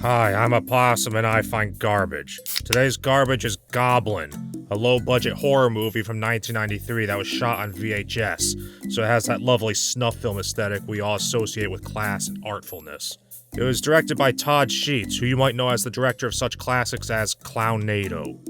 Hi, I'm a Possum and I find garbage. Today's garbage is Goblin, a low-budget horror movie from 1993 that was shot on VHS, so it has that lovely snuff film aesthetic we all associate with class and artfulness. It was directed by Todd Sheets, who you might know as the director of such classics as Clownado.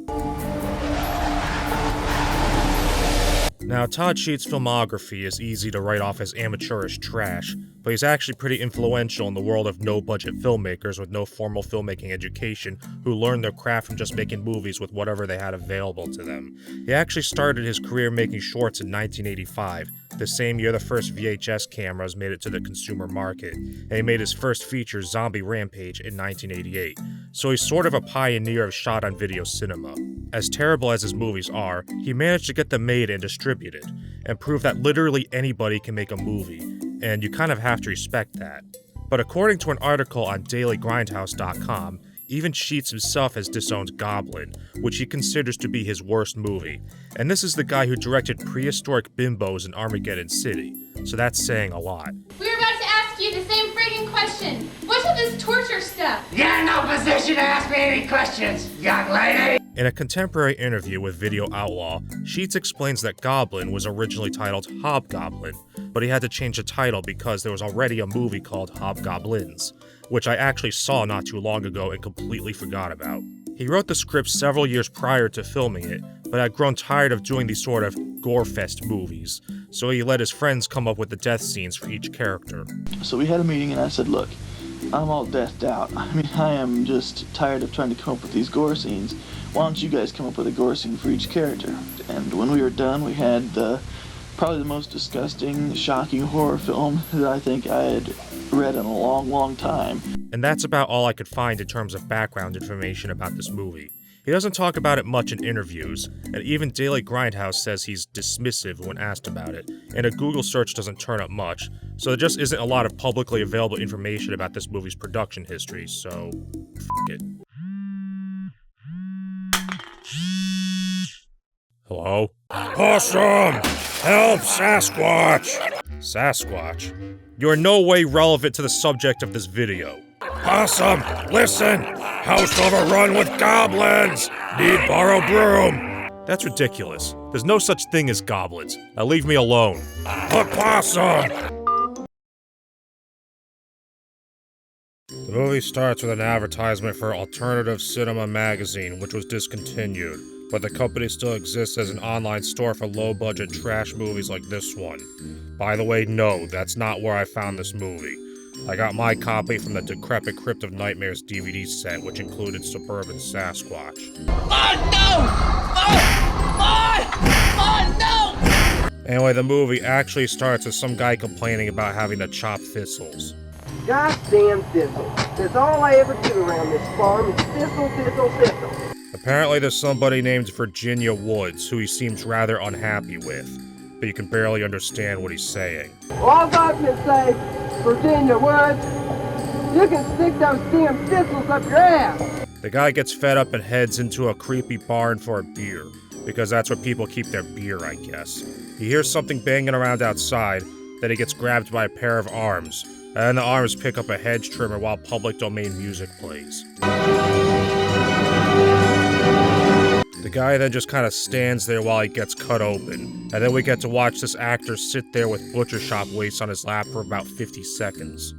Now, Todd Sheets' filmography is easy to write off as amateurish trash, but he's actually pretty influential in the world of no-budget filmmakers with no formal filmmaking education who learned their craft from just making movies with whatever they had available to them. He actually started his career making shorts in 1985, the same year the first VHS cameras made it to the consumer market, and he made his first feature, Zombie Rampage, in 1988. So he's sort of a pioneer of shot-on-video cinema. As terrible as his movies are, he managed to get them made and distributed, and prove that literally anybody can make a movie, and you kind of have to respect that. But according to an article on dailygrindhouse.com, even Sheets himself has disowned Goblin, which he considers to be his worst movie. And this is the guy who directed prehistoric bimbos in Armageddon City, so that's saying a lot. We were about to ask you the same friggin' question. What's with this torture stuff? You're in no position to ask me any questions, young lady! In a contemporary interview with Video Outlaw, Sheets explains that Goblin was originally titled Hobgoblin, but he had to change the title because there was already a movie called Hobgoblins, which I actually saw not too long ago and completely forgot about. He wrote the script several years prior to filming it, but had grown tired of doing these sort of gore-fest movies, so he let his friends come up with the death scenes for each character. So we had a meeting and I said, look, I'm all deathed out. I am just tired of trying to come up with these gore scenes. Why don't you guys come up with a gore scene for each character? And when we were done, we had probably the most disgusting, shocking horror film that I think I had read in a long, long time. And that's about all I could find in terms of background information about this movie. He doesn't talk about it much in interviews, and even Daily Grindhouse says he's dismissive when asked about it, and a Google search doesn't turn up much, so there just isn't a lot of publicly available information about this movie's production history, so f*** it. Hello? Possum! Help, Sasquatch! Sasquatch? You are no way relevant to the subject of this video. Possum, listen! House overrun with goblins! Need borrow broom! That's ridiculous. There's no such thing as goblins. Now leave me alone. Look, Possum! The movie starts with an advertisement for Alternative Cinema magazine, which was discontinued, but the company still exists as an online store for low-budget trash movies like this one. By the way, no, that's not where I found this movie. I got my copy from the Decrepit Crypt of Nightmares DVD set, which included Suburban Sasquatch. Oh no! Oh no! Anyway, the movie actually starts with some guy complaining about having to chop thistles. Goddamn thistle. That's all I ever do around this farm is thistle, thistle, thistle. Apparently there's somebody named Virginia Woods who he seems rather unhappy with, but you can barely understand what he's saying. All I can say, Virginia Woods, you can stick those damn thistles up your ass. The guy gets fed up and heads into a creepy barn for a beer, because that's where people keep their beer, I guess. He hears something banging around outside, then he gets grabbed by a pair of arms, and the arms pick up a hedge trimmer while public domain music plays. The guy then just kind of stands there while he gets cut open, and then we get to watch this actor sit there with butcher shop waste on his lap for about 50 seconds.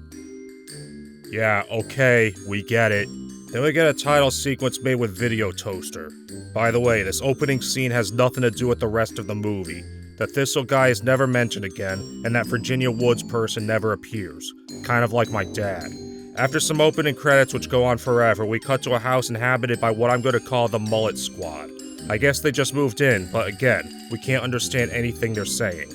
Yeah, okay, we get it. Then we get a title sequence made with Video Toaster. By the way, this opening scene has nothing to do with the rest of the movie. The Thistle guy is never mentioned again, and that Virginia Woods person never appears. Kind of like my dad. After some opening credits which go on forever, we cut to a house inhabited by what I'm going to call the Mullet Squad. I guess they just moved in, but again, we can't understand anything they're saying.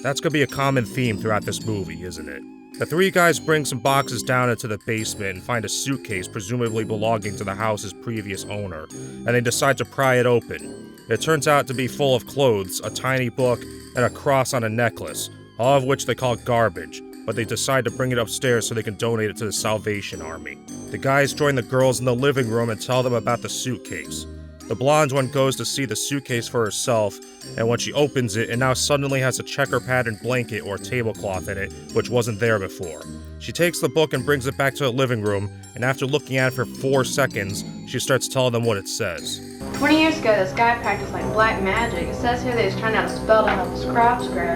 That's gonna be a common theme throughout this movie, isn't it? The three guys bring some boxes down into the basement and find a suitcase presumably belonging to the house's previous owner, and they decide to pry it open. It turns out to be full of clothes, a tiny book, and a cross on a necklace, all of which they call garbage, but they decide to bring it upstairs so they can donate it to the Salvation Army. The guys join the girls in the living room and tell them about the suitcase. The blonde one goes to see the suitcase for herself, and when she opens it, it now suddenly has a checker-patterned blanket or tablecloth in it, which wasn't there before. She takes the book and brings it back to the living room, and after looking at it for 4 seconds, she starts telling them what it says. 20 years ago, this guy practiced like black magic. It says here that he's trying out a spell to help his crops grow.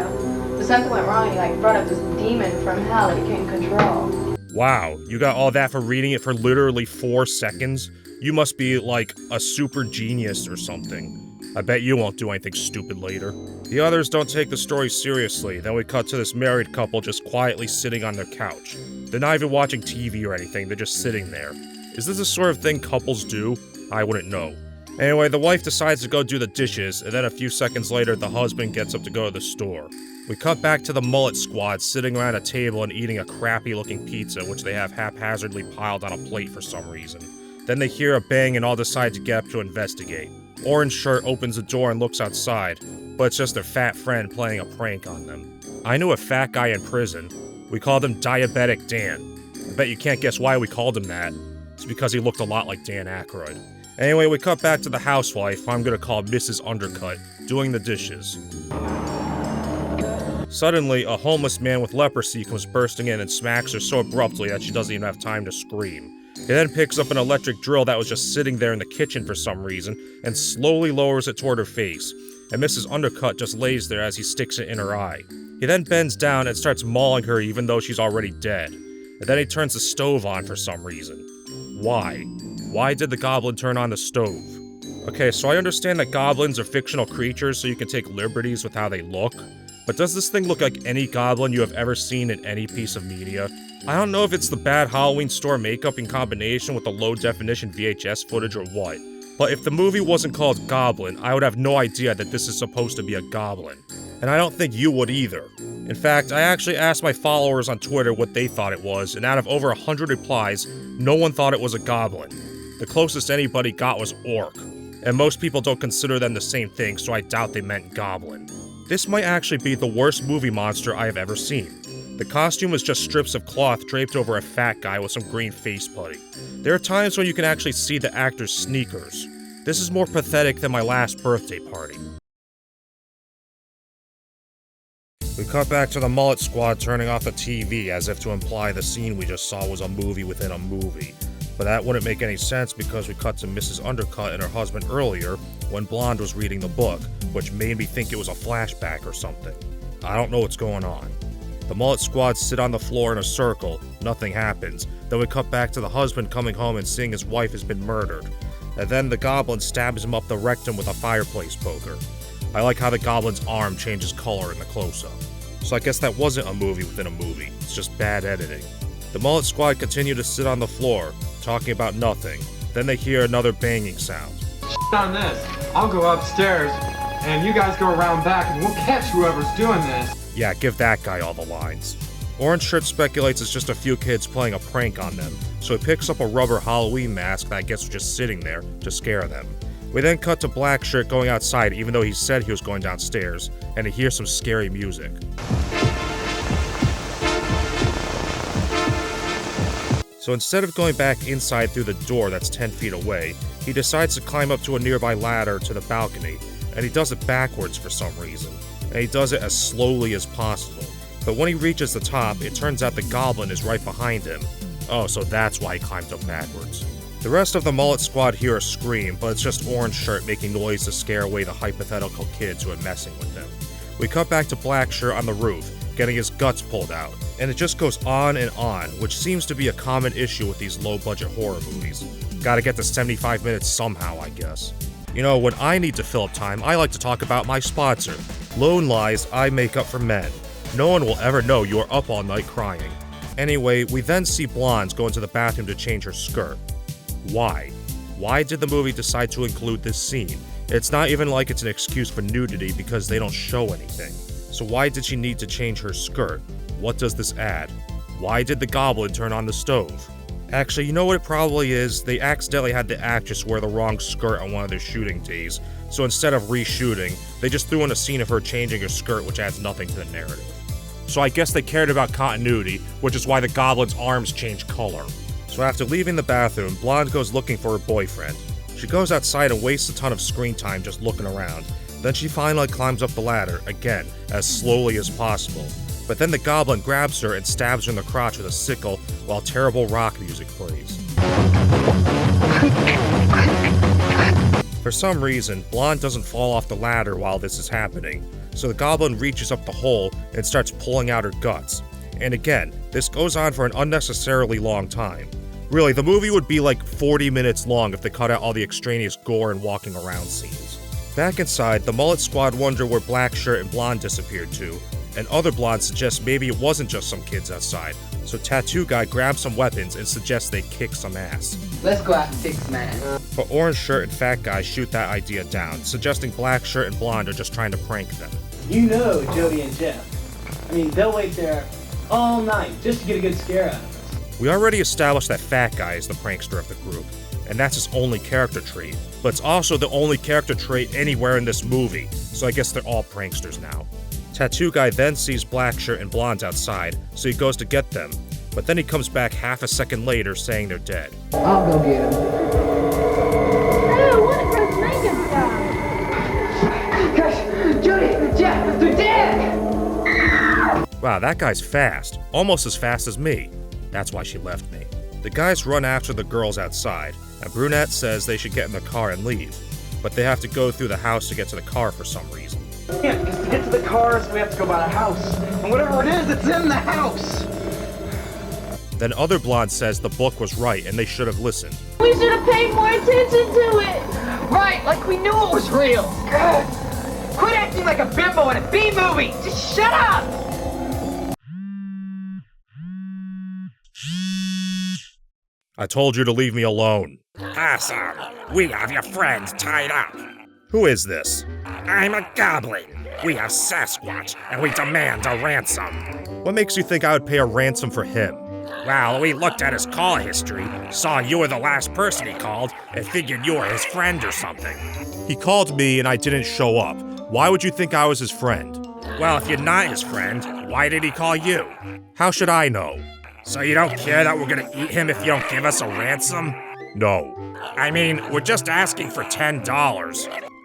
But something went wrong. He brought up this demon from hell that he couldn't control. Wow, you got all that for reading it for literally 4 seconds? You must be like a super genius or something. I bet you won't do anything stupid later. The others don't take the story seriously, then we cut to this married couple just quietly sitting on their couch. They're not even watching TV or anything, they're just sitting there. Is this the sort of thing couples do? I wouldn't know. Anyway, the wife decides to go do the dishes, and then a few seconds later, the husband gets up to go to the store. We cut back to the mullet squad sitting around a table and eating a crappy-looking pizza, which they have haphazardly piled on a plate for some reason. Then they hear a bang and all decide to get up to investigate. Orange Shirt opens the door and looks outside, but it's just their fat friend playing a prank on them. I knew a fat guy in prison. We called him Diabetic Dan. I bet you can't guess why we called him that. It's because he looked a lot like Dan Aykroyd. Anyway, we cut back to the housewife, who I'm gonna call Mrs. Undercut, doing the dishes. Suddenly, a homeless man with leprosy comes bursting in and smacks her so abruptly that she doesn't even have time to scream. He then picks up an electric drill that was just sitting there in the kitchen for some reason and slowly lowers it toward her face, and Mrs. Undercut just lays there as he sticks it in her eye. He then bends down and starts mauling her even though she's already dead, and then he turns the stove on for some reason. Why? Why did the goblin turn on the stove? Okay, so I understand that goblins are fictional creatures so you can take liberties with how they look, but does this thing look like any goblin you have ever seen in any piece of media? I don't know if it's the bad Halloween store makeup in combination with the low-definition VHS footage or what, but if the movie wasn't called Goblin, I would have no idea that this is supposed to be a goblin. And I don't think you would either. In fact, I actually asked my followers on Twitter what they thought it was, and out of over 100 replies, no one thought it was a goblin. The closest anybody got was orc, and most people don't consider them the same thing, so I doubt they meant goblin. This might actually be the worst movie monster I have ever seen. The costume is just strips of cloth draped over a fat guy with some green face putty. There are times when you can actually see the actor's sneakers. This is more pathetic than my last birthday party. We cut back to the mullet squad turning off the TV as if to imply the scene we just saw was a movie within a movie. But that wouldn't make any sense because we cut to Mrs. Undercut and her husband earlier when Blonde was reading the book, which made me think it was a flashback or something. I don't know what's going on. The mullet squad sit on the floor in a circle, nothing happens, then we cut back to the husband coming home and seeing his wife has been murdered. And then the goblin stabs him up the rectum with a fireplace poker. I like how the goblin's arm changes color in the close-up. So I guess that wasn't a movie within a movie, it's just bad editing. The mullet squad continue to sit on the floor, talking about nothing. Then they hear another banging sound. On this, I'll go upstairs, and you guys go around back, and we'll catch whoever's doing this. Yeah, give that guy all the lines. Orange Shirt speculates it's just a few kids playing a prank on them, so he picks up a rubber Halloween mask that I guess was just sitting there to scare them. We then cut to Black Shirt going outside even though he said he was going downstairs, and he hears some scary music. So instead of going back inside through the door that's 10 feet away, he decides to climb up to a nearby ladder to the balcony, and he does it backwards for some reason, and he does it as slowly as possible. But when he reaches the top, it turns out the goblin is right behind him. Oh, so that's why he climbed up backwards. The rest of the mullet squad hear a scream, but it's just Orange Shirt making noise to scare away the hypothetical kids who are messing with him. We cut back to Black Shirt on the roof, getting his guts pulled out, and it just goes on and on, which seems to be a common issue with these low-budget horror movies. Gotta get to 75 minutes somehow, I guess. You know, when I need to fill up time, I like to talk about my sponsor, Lone Lies Eye Makeup for Men. No one will ever know you are up all night crying. Anyway, we then see Blonde go into the bathroom to change her skirt. Why? Why did the movie decide to include this scene? It's not even like it's an excuse for nudity because they don't show anything. So why did she need to change her skirt? What does this add? Why did the goblin turn on the stove? Actually, you know what it probably is? They accidentally had the actress wear the wrong skirt on one of their shooting days, so instead of reshooting, they just threw in a scene of her changing her skirt, which adds nothing to the narrative. So I guess they cared about continuity, which is why the goblin's arms change color. So after leaving the bathroom, Blonde goes looking for her boyfriend. She goes outside and wastes a ton of screen time just looking around. Then she finally climbs up the ladder, again, as slowly as possible. But then the goblin grabs her and stabs her in the crotch with a sickle while terrible rock music plays. For some reason, Blonde doesn't fall off the ladder while this is happening, so the goblin reaches up the hole and starts pulling out her guts. And again, this goes on for an unnecessarily long time. Really, the movie would be like 40 minutes long if they cut out all the extraneous gore and walking around scenes. Back inside, the Mullet Squad wonder where Black Shirt and Blonde disappeared to, and other blondes suggest maybe it wasn't just some kids outside, so Tattoo Guy grabs some weapons and suggests they kick some ass. Let's go out and kick some ass. But Orange Shirt and Fat Guy shoot that idea down, suggesting Black Shirt and Blonde are just trying to prank them. You know Jody and Jeff. I mean, they'll wait there all night just to get a good scare out of us. We already established that Fat Guy is the prankster of the group, and that's his only character trait, but it's also the only character trait anywhere in this movie, so I guess they're all pranksters now. Tattoo Guy then sees Black Shirt and Blonde outside, so he goes to get them, but then he comes back half a second later saying they're dead. I'll go get him. Oh, what a snake Gosh, Jody, Jeff, they're dead! Wow, that guy's fast. Almost as fast as me. That's why she left me. The guys run after the girls outside, and Brunette says they should get in the car and leave, but they have to go through the house to get to the car for some reason. Yeah, because to get to the cars, we have to go by the house. And whatever it is, it's in the house! Then Other Blonde says the book was right and they should have listened. We should have paid more attention to it. Right, like we knew it was real. God. Quit acting like a bimbo in a B-movie. Just shut up! I told you to leave me alone. Possum, we have your friend tied up. Who is this? I'm a goblin. We have Sasquatch, and we demand a ransom. What makes you think I would pay a ransom for him? Well, we looked at his call history, saw you were the last person he called, and figured you were his friend or something. He called me and I didn't show up. Why would you think I was his friend? Well, if you're not his friend, why did he call you? How should I know? So you don't care that we're gonna eat him if you don't give us a ransom? No. I mean, we're just asking for $10.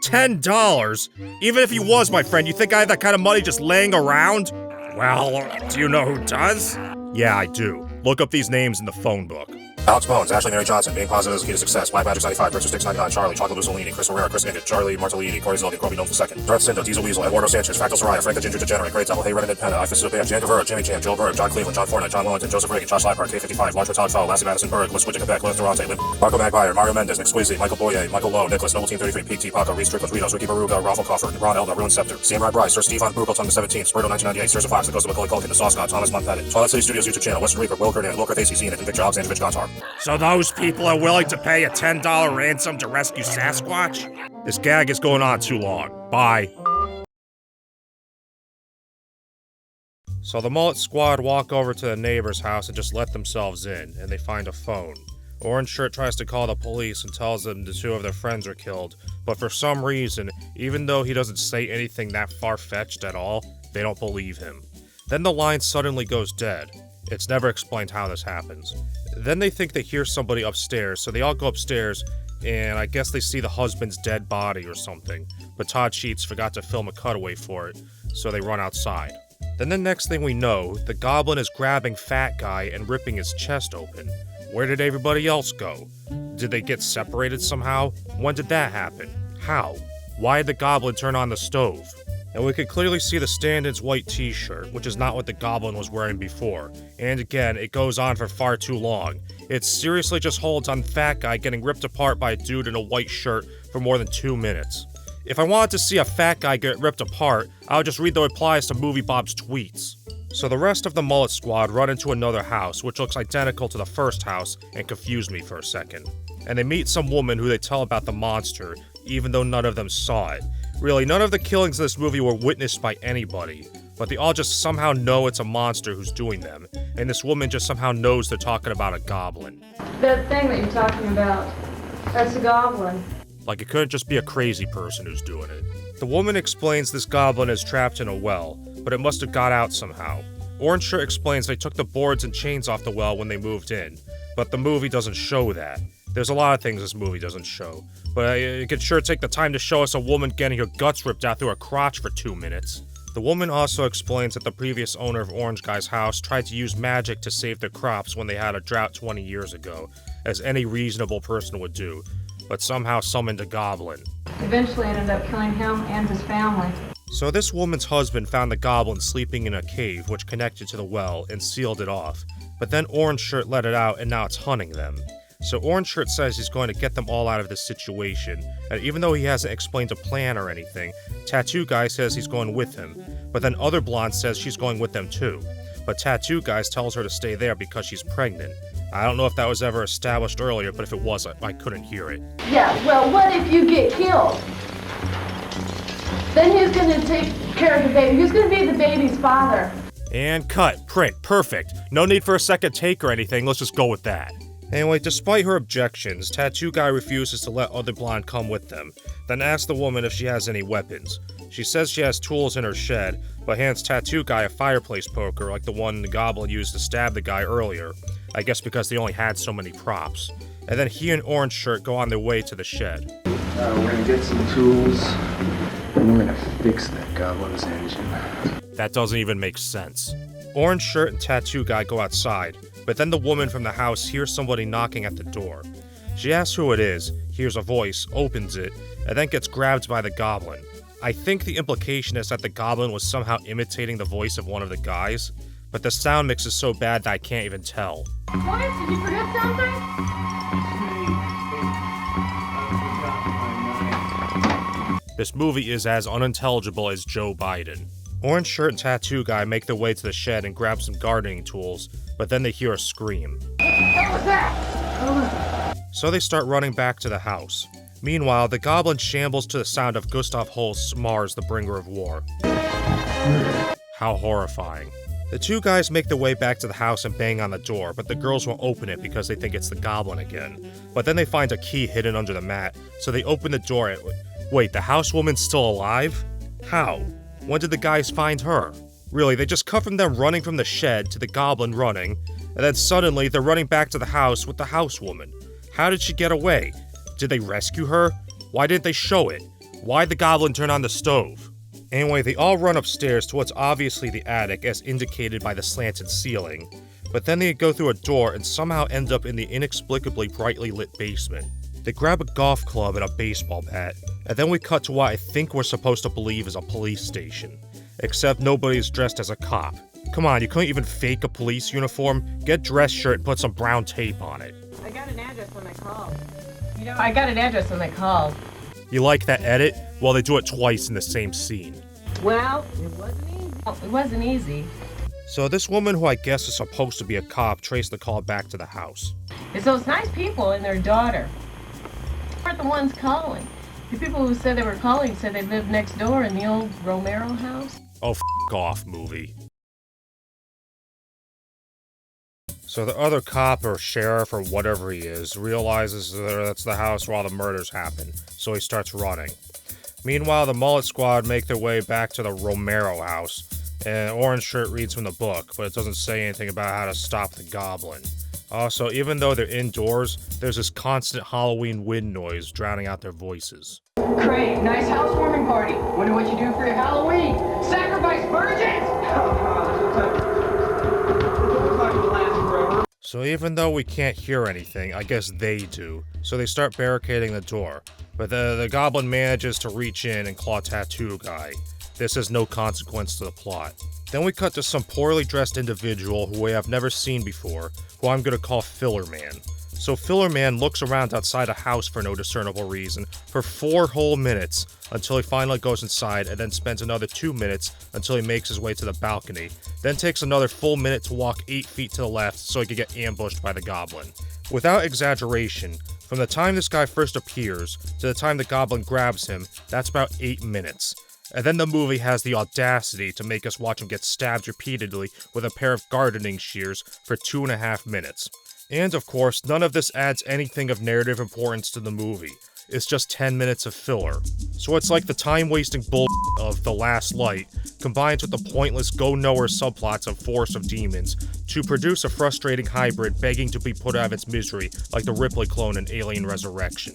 $10? Even if he was my friend, you think I have that kind of money just laying around? Well, do you know who does? Yeah, I do. Look up these names in the phone book. Alex Bones, Ashley Mary Johnson, Being Positive is the key to success, Black Magic 95, Richard Sticks 99, Charlie, Chocolate Mussolini, Chris Herrera, Chris Inget, Charlie Martellini, Corey Zilligan, Corby Knowles II, Darth Cinda, Diesel Weasel, Eduardo Sanchez, Fractal Soraya, Frank the Ginger Degenerate, Great Devil, Hey Renan and Penna, Ifis Subban, Jan Guevara, Jimmy Jam, Joe Berg, John Cleveland, John Fortnite, John Wellington, Joseph Reagan, Josh Leipart, K55, Launcher Todd Fowle, Lassie Madison Berg, Liz Switching Quebec, Lewis Durante, Marco Magpire, Mario Mendez, Nick Squeezy, Michael Boye, Michael Lowe, Nicholas, Noble Team 33, Pete T. Paco, Reese Strickland, Ritos, Ricky Baruga, Raffle Coffer, Ron Elda, Ruin Scepter, Samurai Bryce, Sir Steve on Brugal Tongue the 17th, Spirito 1998, Sirs of Fox, The Ghost of Macaulay Culkin, The Sauce God, Thomas Montpettit, Twilight City Studios YouTube channel, Western Reaper, Will Curtin, Wilker Thacey, Zenith, and Victor Alexandrovich Gontar. So those people are willing to pay a $10 ransom to rescue Sasquatch? This gag is going on too long. Bye. So the Mullet Squad walk over to the neighbor's house and just let themselves in, and they find a phone. Orange Shirt tries to call the police and tells them the two of their friends are killed, but for some reason, even though he doesn't say anything that far-fetched at all, they don't believe him. Then the line suddenly goes dead. It's never explained how this happens. Then they think they hear somebody upstairs, so they all go upstairs, and I guess they see the husband's dead body or something, but Todd Sheets forgot to film a cutaway for it, so they run outside. Then the next thing we know, the Goblin is grabbing Fat Guy and ripping his chest open. Where did everybody else go? Did they get separated somehow? When did that happen? How? Why did the Goblin turn on the stove? And we could clearly see the stand-in's white t-shirt, which is not what the Goblin was wearing before. And again, it goes on for far too long. It seriously just holds on Fat Guy getting ripped apart by a dude in a white shirt for more than 2 minutes. If I wanted to see a fat guy get ripped apart, I would just read the replies to Movie Bob's tweets. So the rest of the Mullet Squad run into another house, which looks identical to the first house, and confused me for a second. And they meet some woman who they tell about the monster, even though none of them saw it. Really, none of the killings in this movie were witnessed by anybody, but they all just somehow know it's a monster who's doing them, and this woman just somehow knows they're talking about a goblin. That thing that you're talking about, that's a goblin. Like it couldn't just be a crazy person who's doing it. The woman explains this goblin is trapped in a well, but it must have got out somehow. Orange Shirt explains they took the boards and chains off the well when they moved in, but the movie doesn't show that. There's a lot of things this movie doesn't show, but it could sure take the time to show us a woman getting her guts ripped out through her crotch for 2 minutes. The woman also explains that the previous owner of Orange Guy's house tried to use magic to save their crops when they had a drought 20 years ago, as any reasonable person would do, but somehow summoned a goblin. Eventually ended up killing him and his family. So this woman's husband found the goblin sleeping in a cave which connected to the well and sealed it off, but then Orange Shirt let it out and now it's hunting them. So Orange Shirt says he's going to get them all out of this situation, and even though he hasn't explained a plan or anything, Tattoo Guy says he's going with him, but then Other Blonde says she's going with them too. But Tattoo Guy tells her to stay there because she's pregnant. I don't know if that was ever established earlier, but if it was, I couldn't hear it. Yeah, well, what if you get killed? Then who's gonna take care of the baby? Who's gonna be the baby's father? And cut. Print. Perfect. No need for a second take or anything, let's just go with that. Anyway, despite her objections, Tattoo Guy refuses to let Other Blonde come with them, then asks the woman if she has any weapons. She says she has tools in her shed, but hands Tattoo Guy a fireplace poker like the one the goblin used to stab the guy earlier, I guess because they only had so many props. And then he and Orange Shirt go on their way to the shed. We're gonna get some tools, and we're gonna fix that goblin's engine. That doesn't even make sense. Orange Shirt and Tattoo Guy go outside, but then the woman from the house hears somebody knocking at the door. She asks who it is, hears a voice, opens it, and then gets grabbed by the goblin. I think the implication is that the goblin was somehow imitating the voice of one of the guys, but the sound mix is so bad that I can't even tell. What? Did you forget something? This movie is as unintelligible as Joe Biden. Orange Shirt and Tattoo Guy make their way to the shed and grab some gardening tools, but then they hear a scream. What was that? So they start running back to the house. Meanwhile, the goblin shambles to the sound of Gustav Holst's Mars, the Bringer of War. How horrifying. The two guys make their way back to the house and bang on the door, but the girls won't open it because they think it's the goblin again. But then they find a key hidden under the mat, so they open the door and... Wait, the housewoman's still alive? How? When did the guys find her? Really, they just cut from them running from the shed to the goblin running, and then suddenly they're running back to the house with the housewoman. How did she get away? Did they rescue her? Why didn't they show it? Why'd the goblin turn on the stove? Anyway, they all run upstairs to what's obviously the attic as indicated by the slanted ceiling, but then they go through a door and somehow end up in the inexplicably brightly lit basement. They grab a golf club and a baseball bat, and then we cut to what I think we're supposed to believe is a police station. Except nobody's dressed as a cop. Come on, you couldn't even fake a police uniform? Get dress shirt and put some brown tape on it. I got an address when I called. You know, I got an address when I called. You like that edit? Well, they do it twice in the same scene. Well, it wasn't easy. It wasn't easy. So this woman, who I guess is supposed to be a cop, traced the call back to the house. It's those nice people and their daughter. They weren't the ones calling. The people who said they were calling said they lived next door in the old Romero house. Oh, f*** off, movie. So the other cop or sheriff or whatever he is realizes that that's the house where all the murders happen, so he starts running. Meanwhile, the mullet squad make their way back to the Romero house, and Orange Shirt reads from the book, but it doesn't say anything about how to stop the goblin. Also, even though they're indoors, there's this constant Halloween wind noise drowning out their voices. Great, nice housewarming party. Wonder what you do for your Halloween? Sacrifice virgins? So even though we can't hear anything, I guess they do. So they start barricading the door. But the goblin manages to reach in and claw Tattoo Guy. This has no consequence to the plot. Then we cut to some poorly dressed individual who we have never seen before, who I'm gonna call Filler Man. So Filler Man looks around outside a house for no discernible reason for 4 whole minutes until he finally goes inside, and then spends another 2 minutes until he makes his way to the balcony, then takes another full minute to walk 8 feet to the left so he can get ambushed by the goblin. Without exaggeration, from the time this guy first appears to the time the goblin grabs him, that's about 8 minutes. And then the movie has the audacity to make us watch him get stabbed repeatedly with a pair of gardening shears for 2.5 minutes. And of course, none of this adds anything of narrative importance to the movie. is just 10 minutes of filler. So it's like the time-wasting bull of The Last Light combines with the pointless go-nowhere subplots of Force of Demons to produce a frustrating hybrid begging to be put out of its misery like the Ripley clone in Alien Resurrection.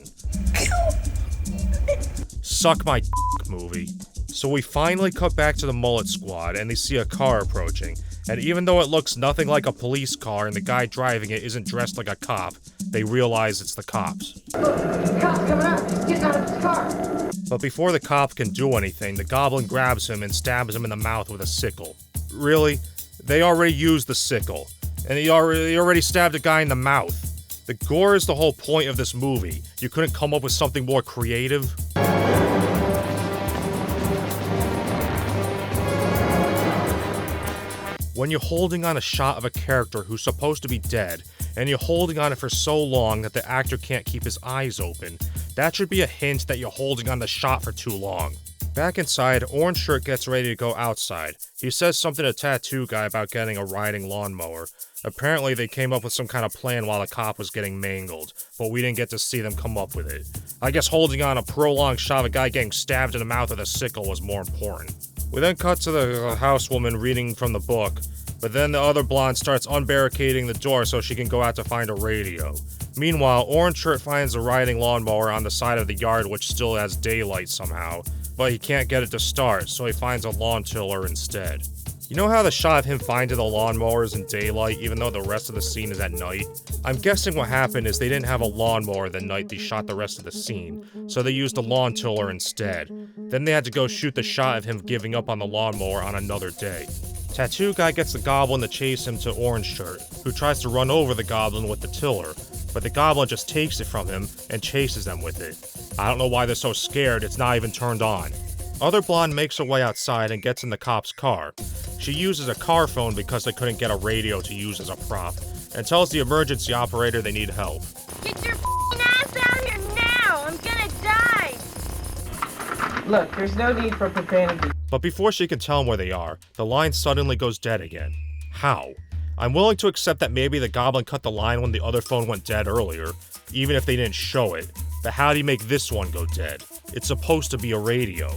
Suck my movie. So we finally cut back to the Mullet Squad and they see a car approaching, and even though it looks nothing like a police car and the guy driving it isn't dressed like a cop, they realize it's the cops. Look, the cop's coming out. He's getting out of his car. But before the cop can do anything, the Goblin grabs him and stabs him in the mouth with a sickle. Really? They already used the sickle, and he already stabbed a guy in the mouth. The gore is the whole point of this movie. You couldn't come up with something more creative? When you're holding on a shot of a character who's supposed to be dead, and you're holding on it for so long that the actor can't keep his eyes open, that should be a hint that you're holding on the shot for too long. Back inside, Orange Shirt gets ready to go outside. He says something to Tattoo Guy about getting a riding lawnmower. Apparently they came up with some kind of plan while the cop was getting mangled, but we didn't get to see them come up with it. I guess holding on a prolonged shot of a guy getting stabbed in the mouth with a sickle was more important. We then cut to the housewoman reading from the book, but then the other blonde starts unbarricading the door so she can go out to find a radio. Meanwhile, Orange Shirt finds a riding lawnmower on the side of the yard which still has daylight somehow, but he can't get it to start, so he finds a lawn tiller instead. You know how the shot of him finding the lawnmower is in daylight even though the rest of the scene is at night? I'm guessing what happened is they didn't have a lawnmower the night they shot the rest of the scene, so they used a lawn tiller instead. Then they had to go shoot the shot of him giving up on the lawnmower on another day. Tattoo Guy gets the Goblin to chase him to Orange Shirt, who tries to run over the Goblin with the tiller, but the Goblin just takes it from him and chases them with it. I don't know why they're so scared, it's not even turned on. Other blonde makes her way outside and gets in the cop's car. She uses a car phone because they couldn't get a radio to use as a prop, and tells the emergency operator they need help. Get your ass out here now! I'm gonna die! Look, there's no need for profanity. But before she can tell them where they are, the line suddenly goes dead again. How? I'm willing to accept that maybe the Goblin cut the line when the other phone went dead earlier, even if they didn't show it, but how do you make this one go dead? It's supposed to be a radio.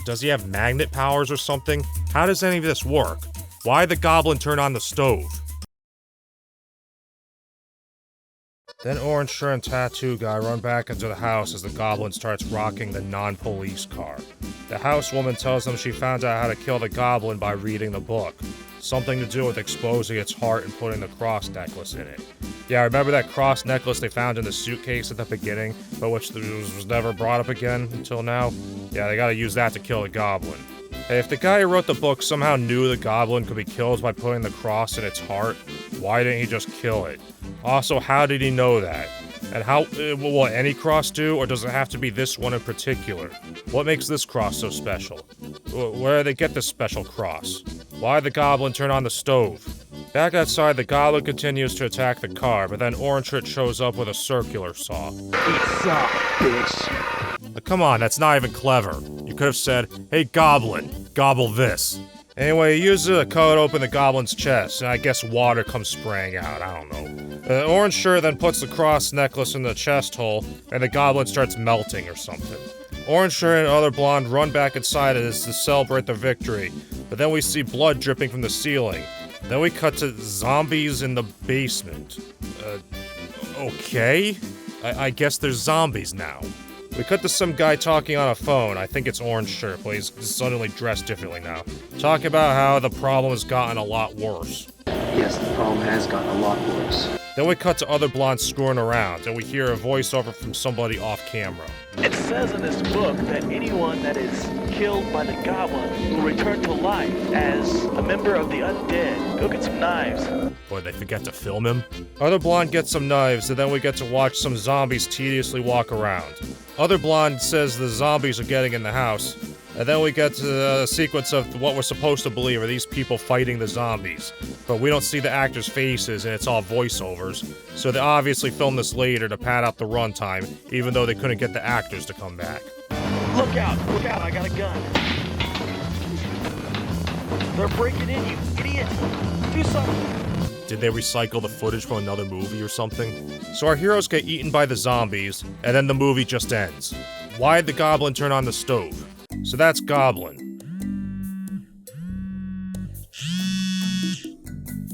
Does he have magnet powers or something? How does any of this work? Why did the Goblin turn on the stove? Then Orange Shirt and Tattoo Guy run back into the house as the Goblin starts rocking the non-police car. The housewoman tells them she found out how to kill the Goblin by reading the book. Something to do with exposing its heart and putting the cross necklace in it. Yeah, remember that cross necklace they found in the suitcase at the beginning, but which was never brought up again until now? Yeah, they gotta use that to kill the Goblin. Hey, if the guy who wrote the book somehow knew the Goblin could be killed by putting the cross in its heart, why didn't he just kill it? Also, how did he know that? And how will any cross do, or does it have to be this one in particular? What makes this cross so special? Where did they get this special cross? Why did the Goblin turn on the stove? Back outside, the Goblin continues to attack the car, but then Orange Shirt shows up with a circular saw. Bitch. Come on, that's not even clever. You could have said, "Hey Goblin, gobble this." Anyway, he uses it to cut open the Goblin's chest, and I guess water comes spraying out, I don't know. Orange Shirt then puts the cross necklace in the chest hole, and the Goblin starts melting or something. Orange Shirt and other blonde run back inside it to celebrate their victory, but then we see blood dripping from the ceiling. Then we cut to zombies in the basement. Okay? I guess there's zombies now. We cut to some guy talking on a phone. I think it's Orange Shirt, but he's suddenly dressed differently now. Talking about how the problem has gotten a lot worse. Yes, the problem has gotten a lot worse. Then we cut to other blondes screwing around, and we hear a voiceover from somebody off camera. It says in this book that anyone that is killed by the Goblin will return to life as a member of the undead. Go get some knives. Boy, they forget to film him. Other blonde gets some knives, and then we get to watch some zombies tediously walk around. Other blonde says the zombies are getting in the house, and then we get to a sequence of what we're supposed to believe are these people fighting the zombies. But we don't see the actors' faces, and it's all voiceovers, so they obviously filmed this later to pad out the runtime, even though they couldn't get the actors to come back. Look out, I got a gun. They're breaking in, you idiot. Do something. Did they recycle the footage from another movie or something? So our heroes get eaten by the zombies, and then the movie just ends. Why'd the Goblin turn on the stove? So that's Goblin.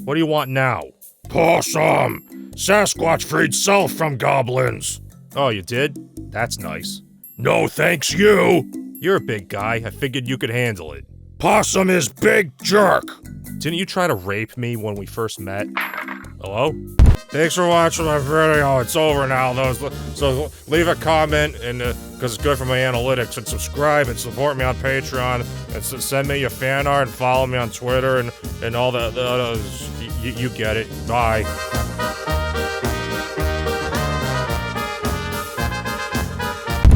What do you want now? Possum! Sasquatch freed self from goblins! Oh, you did? That's nice. No thanks you! You're a big guy, I figured you could handle it. Possum is big jerk! Didn't you try to rape me when we first met? Hello? Thanks for watching my video, it's over now though, so leave a comment, and because it's good for my analytics, and subscribe and support me on Patreon, and send me your fan art and follow me on Twitter and all the you get it. Bye.